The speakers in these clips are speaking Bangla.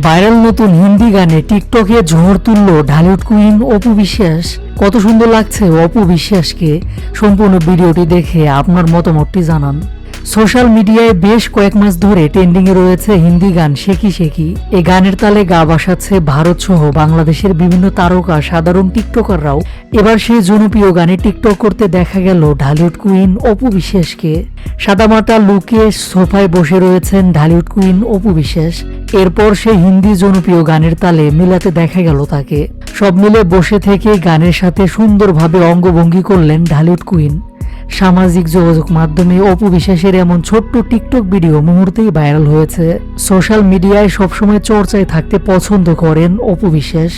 ভাইরাল নতুন হিন্দি গানে টিকটকে ঝড় তুলল ঢালিউড কুইন অপু বিশ্বাস। কত সুন্দর লাগছে অপু বিশ্বাসকে। সম্পূর্ণ ভিডিওটি দেখে আপনার মতামতটি জানান। সোশ্যাল মিডিয়ায় বেশ কয়েক মাস ধরে ট্রেন্ডিং এ রয়েছে হিন্দি গান শেকি শেকি। এই গানের তালে গা ভাসাচ্ছে ভারত সহ বাংলাদেশের বিভিন্ন তারকা সাধারণ টিকটকাররাও। এবার সেই জনপ্রিয় গানে টিকটক করতে দেখা গেল ঢালিউড কুইন অপু বিশ্বাসকে। সাদামাটা লুকে সোফায় বসে রয়েছেন ঢালিউড কুইন অপু বিশ্বাস। এরপর সে হিন্দি জনপ্রিয় গানের তালে মিলাতে দেখা গেল তাকে। সব মিলে বসে থেকে গানের সাথে সুন্দরভাবে অঙ্গভঙ্গি করলেন ঢালিউড কুইন। সামাজিক যোগাযোগ মাধ্যমে অপু বিশ্বাসের এমন ছোট্ট টিকটক ভিডিও মুহূর্তেই ভাইরাল হয়েছে। সোশ্যাল মিডিয়ায় সবসময় চর্চায় থাকতে পছন্দ করেন অপু বিশ্বাস,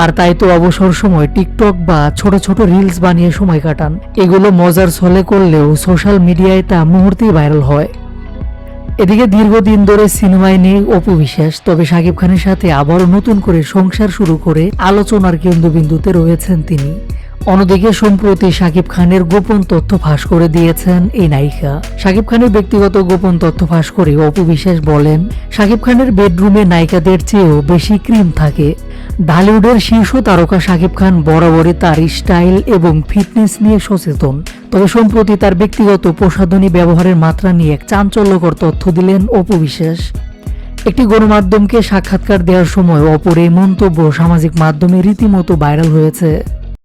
আর তাই তো অবসর সময় টিকটক বা ছোট ছোট রিলস বানিয়ে সময় কাটান। এগুলো মজার ছলে করলেও সোশ্যাল মিডিয়ায় তা মুহূর্তেই ভাইরাল হয়। এদিকে দীর্ঘদিন ধরে সিনেমায় নেই অপু বিশ্বাস, তবে শাকিব খানের সাথে আবারও নতুন করে সংসার শুরু করে আলোচনার কেন্দ্রবিন্দুতে রয়েছেন তিনি। অন্যদিকে সম্প্রতি শাকিব খানের গোপন তথ্য ফাঁস করে দিয়েছেন এই নায়িকা। শাকিব খানের ব্যক্তিগত গোপন তথ্য ফাঁস করে অপু বিশ্বাস বলেন, শাকিব খানের বেডরুমে নায়িকাদের চেয়েও বেশি ক্রিম থাকে। ঢালিউডের শীর্ষ তারকা শাকিব খান বরাবরই তার স্টাইল এবং ফিটনেস নিয়ে সচেতন। তবে সম্প্রতি তার ব্যক্তিগত প্রসাধনী ব্যবহারের মাত্রা নিয়ে এক চাঞ্চল্যকর তথ্য দিলেন অপু বিশ্বাস। একটি গণমাধ্যমকে সাক্ষাৎকার দেওয়ার সময় অপুর এই মন্তব্য সামাজিক মাধ্যমে রীতিমতো ভাইরাল হয়েছে।